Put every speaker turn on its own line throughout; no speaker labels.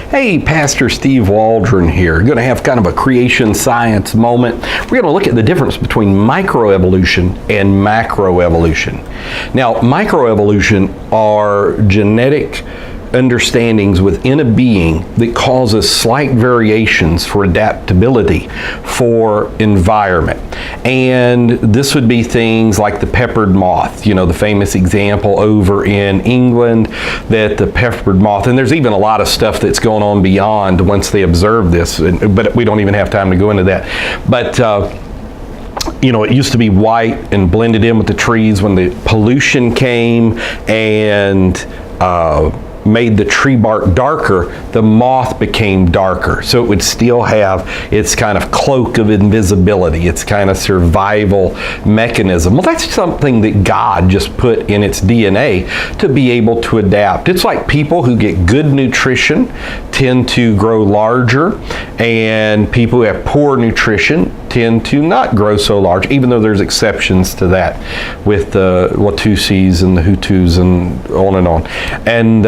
Hey, Pastor Steve Waldron here. Going to have kind of a creation science moment. We're going to look at the difference between microevolution and macroevolution. Now, microevolution are genetic understandings within a being that causes slight variations for adaptability for environment. And this would be things like the peppered moth, the famous example over in England that the peppered moth, and there's even a lot of stuff that's going on beyond once they observe this, but we don't even have time to go into that. But it used to be white and blended in with the trees. When the pollution came and made the tree bark darker, the moth became darker. So it would still have its kind of cloak of invisibility, its kind of survival mechanism. Well, that's something that God just put in its DNA to be able to adapt. It's like people who get good nutrition tend to grow larger, and people who have poor nutrition tend to not grow so large, even though there's exceptions to that with the Watusis and the Hutus and on and on. And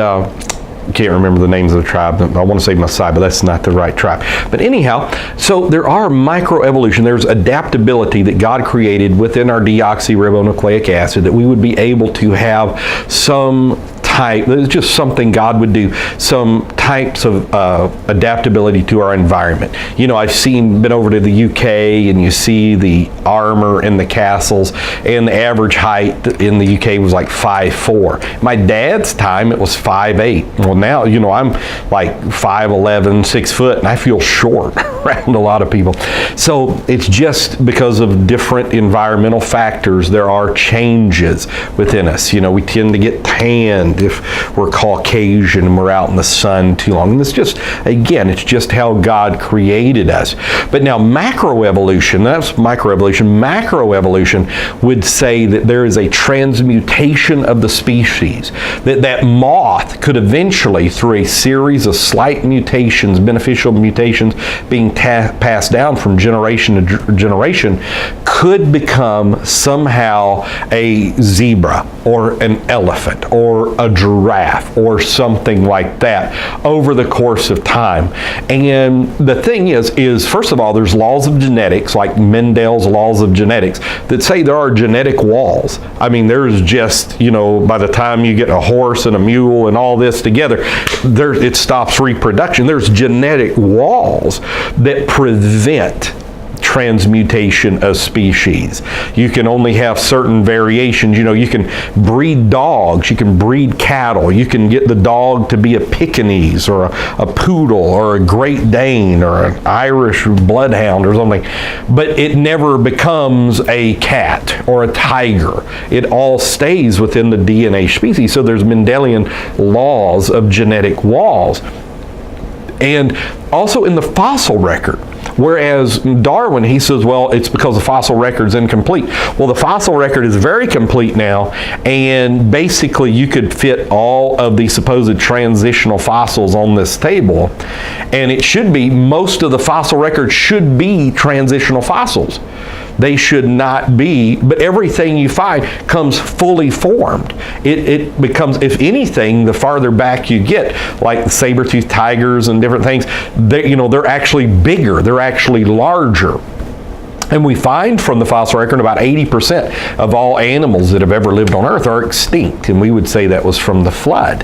can't remember the names of the tribe. I want to say Maasai, but that's not the right tribe. But anyhow, so there are microevolution. There's adaptability that God created within our deoxyribonucleic acid that we would be able to have some type, it's just something God would do, some types of adaptability to our environment. I've been over to the UK, and you see the armor in the castles, and the average height in the UK was like 5'4". My dad's time, it was 5'8". Well, now, I'm like 5'11", 6 foot, and I feel short around a lot of people. So it's just because of different environmental factors, there are changes within us. We tend to get tanned if we're Caucasian and we're out in the sun too long. And it's just how God created us. But now macroevolution, that's microevolution. Macroevolution would say that there is a transmutation of the species, that moth could eventually, through a series of slight mutations, beneficial mutations being passed down from generation to generation, could become somehow a zebra or an elephant or a giraffe or something like that over the course of time. And the thing is first of all, there's laws of genetics, like Mendel's laws of genetics, that say there are genetic walls. I mean, there's just, by the time you get a horse and a mule and all this together, it stops reproduction. There's genetic walls that prevent transmutation of species. You can only have certain variations. You can breed dogs, you can breed cattle, you can get the dog to be a Pekingese or a poodle or a Great Dane or an Irish bloodhound or something, but it never becomes a cat or a tiger. It all stays within the DNA species. So there's Mendelian laws of genetic walls. And also in the fossil record, whereas Darwin, he says, well, it's because the fossil record is incomplete. Well, the fossil record is very complete now, and basically you could fit all of the supposed transitional fossils on this table, and it should be, most of the fossil record should be transitional fossils. They should not be, but everything you find comes fully formed. It becomes, if anything, the farther back you get, like the saber-toothed tigers and different things, they're actually bigger, they're actually larger. And we find from the fossil record about 80% of all animals that have ever lived on Earth are extinct. And we would say that was from the flood.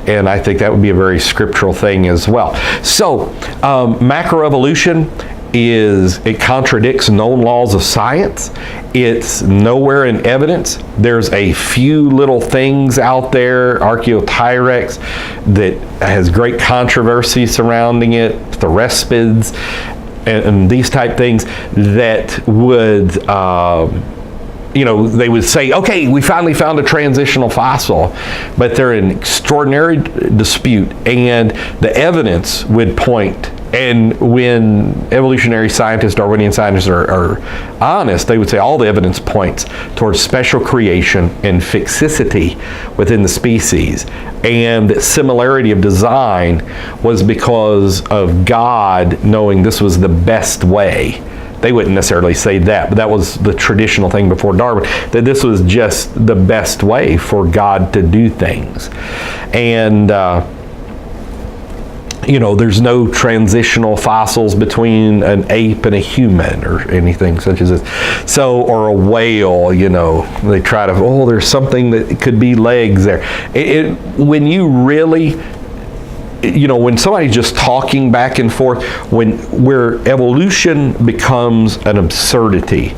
And I think that would be a very scriptural thing as well. So, macroevolution it contradicts known laws of science. It's nowhere in evidence. There's a few little things out there, Archaeopteryx, that has great controversy surrounding it, Therispids, and these type things that would they would say, okay, we finally found a transitional fossil, but they're in extraordinary dispute, and the evidence would point. And when evolutionary scientists, Darwinian scientists are honest, they would say all the evidence points towards special creation and fixicity within the species. And that similarity of design was because of God knowing this was the best way. They wouldn't necessarily say that, but that was the traditional thing before Darwin, that this was just the best way for God to do things. And there's no transitional fossils between an ape and a human or anything such as this. So, or a whale, they try to, there's something that could be legs there. When you really, when somebody's just talking back and forth, where evolution becomes an absurdity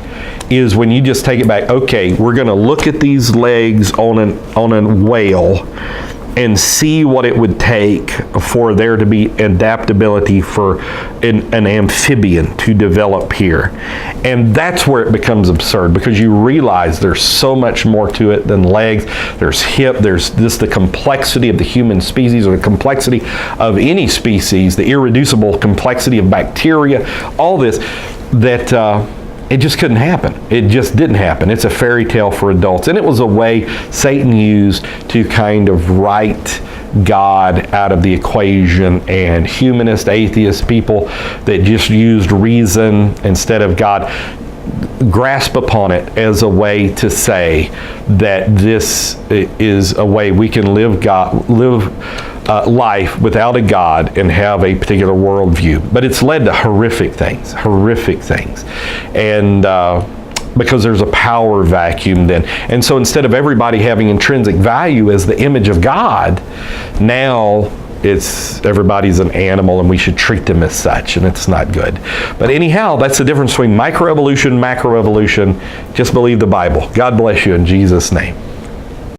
is when you just take it back. Okay, we're going to look at these legs on a whale and see what it would take for there to be adaptability for an amphibian to develop here. And that's where it becomes absurd, because you realize there's so much more to it than legs. There's hip, there's just the complexity of the human species, or the complexity of any species, the irreducible complexity of bacteria, all this, that it just couldn't happen. It just didn't happen. It's a fairy tale for adults. And it was a way Satan used to kind of write God out of the equation, and humanist, atheist people that just used reason instead of God grasp upon it as a way to say that this is a way we can live life without a God and have a particular worldview. But it's led to horrific things. And because there's a power vacuum then. And so instead of everybody having intrinsic value as the image of God, now everybody's an animal and we should treat them as such, and it's not good. But anyhow, that's the difference between microevolution, macroevolution. Just believe the Bible. God bless you in Jesus' name.